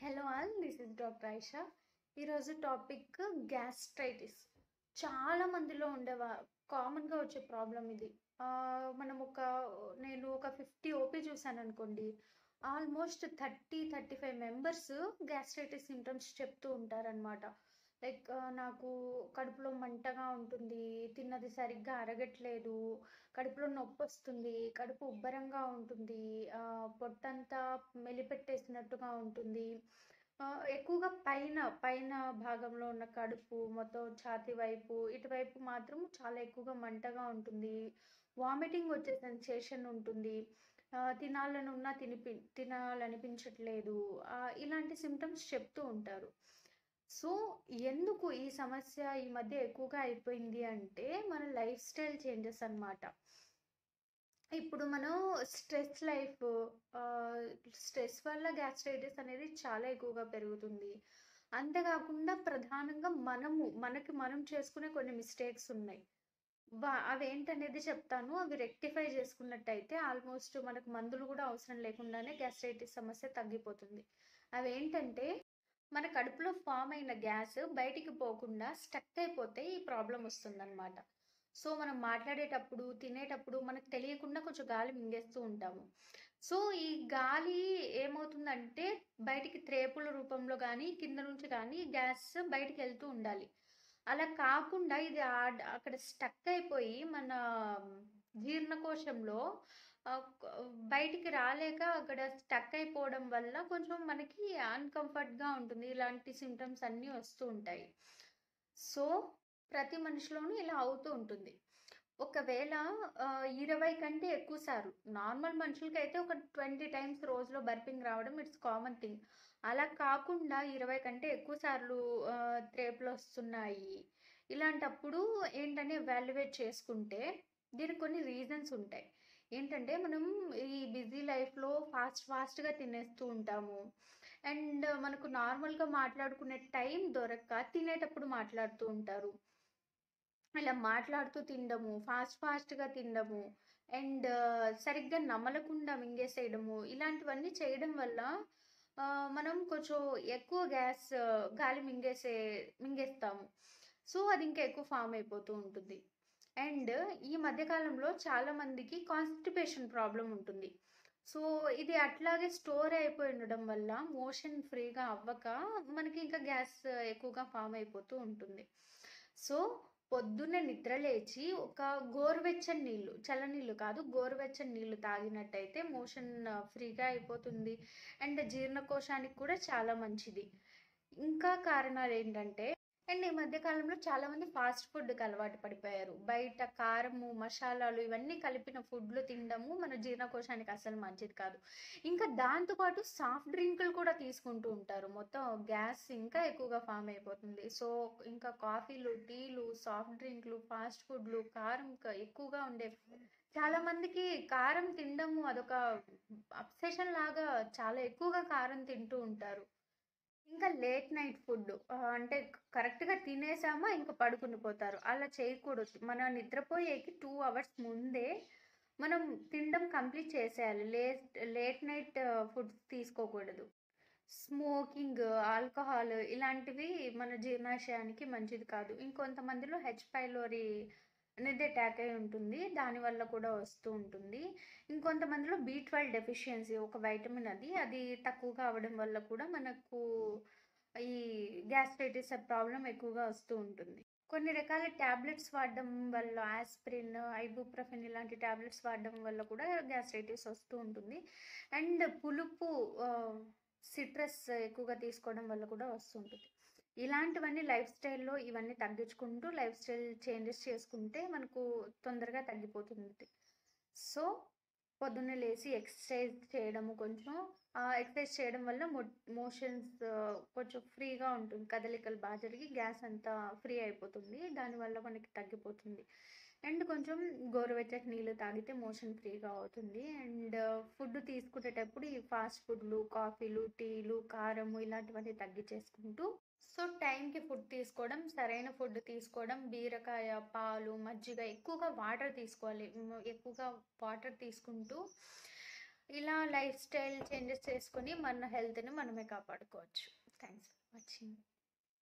Hello all, this is doctor Aisha. ఈరోజు topic gastritis. చాలా మందిలో కామన్గా వచ్చే ప్రాబ్లం ఇది. మనం నేను ఒక 50 ఓపీ చూసాను అనుకోండి. ఆల్మోస్ట్ 35 మెంబర్స్ గ్యాస్ట్రైటిస్ సిమ్టమ్స్ చెప్తూ ఉంటారనమాట. లైక్ నాకు కడుపులో మంటగా ఉంటుంది, తిన్నది సరిగ్గా అరగట్లేదు, కడుపులో నొప్పి వస్తుంది, కడుపు ఉబ్బరంగా ఉంటుంది, పొట్టంతా మెలిపెట్టేసినట్టుగా ఉంటుంది. ఎక్కువగా పైన పైన భాగంలో ఉన్న కడుపు మొత్తం ఛాతీ వైపు ఇటువైపు మాత్రం చాలా ఎక్కువగా మంటగా ఉంటుంది. వామిటింగ్ వచ్చే సెన్సేషన్ ఉంటుంది. తినాలనున్నా తినాలనిపించట్లేదు. ఇలాంటి సిమ్టమ్స్ చెప్తూ ఉంటారు. సో ఎందుకు ఈ సమస్య ఈ మధ్య ఎక్కువగా అయిపోయింది అంటే మన లైఫ్ స్టైల్ చేంజెస్ అన్నమాట. ఇప్పుడు మనం స్ట్రెస్ వల్ల గ్యాస్ట్రైటిస్ అనేది చాలా ఎక్కువగా పెరుగుతుంది. అంతేకాకుండా ప్రధానంగా మనకి మనం చేసుకునే కొన్ని మిస్టేక్స్ ఉన్నాయి. అవేంటనేది చెప్తాను. అవి రెక్టిఫై చేసుకున్నట్టయితే ఆల్మోస్ట్ మనకు మందులు కూడా అవసరం లేకుండానే గ్యాస్ట్రైటిస్ సమస్య తగ్గిపోతుంది. అవేంటంటే, మన కడుపులో ఫామ్ అయిన గ్యాస్ బయటికి పోకుండా స్టక్ అయిపోతే ఈ ప్రాబ్లం వస్తుందన్నమాట. సో మనం మాట్లాడేటప్పుడు, తినేటప్పుడు మనకు తెలియకుండా కొంచెం గాలి మింగేస్తూ ఉంటాము. సో ఈ గాలి ఏమవుతుందంటే బయటికి త్రేపుల రూపంలో కానీ కింద నుంచి కానీ గ్యాస్ బయటికి వెళ్తూ ఉండాలి. అలా కాకుండా ఇది అక్కడ స్టక్ అయిపోయి మన జీర్ణకోశంలో బయటికి రాలేక అక్కడ స్టక్ అయిపోవడం వల్ల కొంచెం మనకి అన్కంఫర్ట్గా ఉంటుంది. ఇలాంటి సిమ్టమ్స్ అన్నీ వస్తూ ఉంటాయి. సో ప్రతి మనిషిలోనూ ఇలా అవుతూ ఉంటుంది. ఒకవేళ 20 కంటే ఎక్కువ సార్లు, నార్మల్ మనుషులకైతే ఒక 20 టైమ్స్ రోజులో బర్పింగ్ రావడం ఇట్స్ కామన్ థింగ్. అలా కాకుండా 20 కంటే ఎక్కువ సార్లు త్రేపులు వస్తున్నాయి. ఇలాంటప్పుడు ఏంటని ఎవాల్యుయేట్ చేసుకుంటే దీనికి కొన్ని రీజన్స్ ఉంటాయి. ఏంటంటే మనం ఈ బిజీ లైఫ్లో ఫాస్ట్గా తినేస్తూ ఉంటాము. అండ్ మనకు నార్మల్గా మాట్లాడుకునే టైం దొరక్క తినేటప్పుడు మాట్లాడుతూ ఉంటారు. ఇలా మాట్లాడుతూ తినడము, ఫాస్ట్గా తినడము, అండ్ సరిగ్గా నమలకుండా మింగేసేయడము, ఇలాంటివన్నీ చేయడం వల్ల మనం కొంచెం ఎక్కువ గాలి మింగేస్తాము. సో అది ఇంకా ఎక్కువ ఫామ్ అయిపోతూ ఉంటుంది. అండ్ ఈ మధ్యకాలంలో చాలా మందికి కాన్స్టిపేషన్ ప్రాబ్లం ఉంటుంది. సో ఇది అట్లాగే స్టోర్ అయిపోయి ఉండడం వల్ల మోషన్ ఫ్రీగా అవ్వక మనకి ఇంకా గ్యాస్ ఎక్కువగా ఫామ్ అయిపోతూ ఉంటుంది. సో పొద్దున్నే నిద్ర లేచి ఒక గోరువెచ్చని నీళ్ళు, చల్లనీళ్ళు కాదు, గోరువెచ్చని నీళ్ళు తాగినట్టయితే మోషన్ ఫ్రీగా అయిపోతుంది. అండ్ జీర్ణకోశానికి కూడా చాలా మంచిది. ఇంకా కారణాలు ఏంటంటే, అండ్ ఈ మధ్య కాలంలో చాలా మంది ఫాస్ట్ ఫుడ్కి అలవాటు పడిపోయారు. బయట కారము, మసాలాలు ఇవన్నీ కలిపిన ఫుడ్లు తినడము మన జీర్ణకోశానికి అసలు మంచిది కాదు. ఇంకా దాంతోపాటు సాఫ్ట్ డ్రింకులు కూడా తీసుకుంటూ ఉంటారు. మొత్తం గ్యాస్ ఇంకా ఎక్కువగా ఫామ్ అయిపోతుంది. సో ఇంకా కాఫీలు, టీలు, సాఫ్ట్ డ్రింక్లు, ఫాస్ట్ ఫుడ్లు, కారం ఎక్కువగా ఉండే, చాలా మందికి కారం తినడము అదొక అబ్సెషన్ లాగా చాలా ఎక్కువగా కారం తింటూ ఉంటారు. ఇంకా లేట్ నైట్ ఫుడ్ అంటే కరెక్ట్గా తినేసామా ఇంకా పడుకుని పోతారు. అలా చేయకూడదు. మన నిద్రపోయేకి 2 అవర్స్ ముందే మనం తినడం కంప్లీట్ చేసేయాలి. లేట్ నైట్ ఫుడ్ తీసుకోకూడదు. స్మోకింగ్, ఆల్కహాల్ ఇలాంటివి మన జీర్ణాశయానికి మంచిది కాదు. ఇంకొంతమందిలో హెచ్ పైలోరీ అనేది అటాక్ అయి ఉంటుంది, దానివల్ల కూడా వస్తూ ఉంటుంది. ఇంకొంతమందిలో B12 డెఫిషియన్సీ, ఒక వైటమిన్ అది తక్కువగా అవ్వడం వల్ల కూడా మనకు ఈ గ్యాస్ట్రైటిస్ ప్రాబ్లం ఎక్కువగా వస్తూ ఉంటుంది. కొన్ని రకాల ట్యాబ్లెట్స్ వాడడం వల్ల, ఆస్పిరిన్, ఐబుప్రొఫెన్ ఇలాంటి ట్యాబ్లెట్స్ వాడడం వల్ల కూడా గ్యాస్ట్రైటిస్ వస్తూ ఉంటుంది. అండ్ పులుపు, సిట్రస్ ఎక్కువగా తీసుకోవడం వల్ల కూడా వస్తుంటుంది. ఇలాంటివన్నీ లైఫ్ స్టైల్లో ఇవన్నీ తగ్గించుకుంటూ లైఫ్ స్టైల్ చేంజెస్ చేసుకుంటే మనకు తొందరగా తగ్గిపోతుంది. సో పొద్దున్నే లేచి ఎక్సర్సైజ్ చేయడము, కొంచెం ఎక్సర్సైజ్ చేయడం వల్ల మోషన్స్ కొంచెం ఫ్రీగా ఉంటుంది. కదలికలు బాగా జరిగి గ్యాస్ అంతా ఫ్రీ అయిపోతుంది. దానివల్ల మనకి తగ్గిపోతుంది. అండ్ కొంచెం గోరువెచ్చటి నీళ్ళు తాగితే మోషన్ ఫ్రీగా అవుతుంది. అండ్ ఫుడ్ తీసుకునేటప్పుడు ఈ ఫాస్ట్ ఫుడ్లు, కాఫీలు, టీలు, కారము ఇలాంటివన్నీ తగ్గించేసుకుంటూ, సో టైంకి ఫుడ్ తీసుకోవడం, సరైన ఫుడ్ తీసుకోవడం, బీరకాయ, పాలు, మజ్జిగ, ఎక్కువగా వాటర్ తీసుకోవాలి. ఎక్కువగా వాటర్ తీసుకుంటూ ఇలా లైఫ్ స్టైల్ చేంజెస్ చేసుకొని మన హెల్త్ని మనమే కాపాడుకోవచ్చు. Thanks for watching.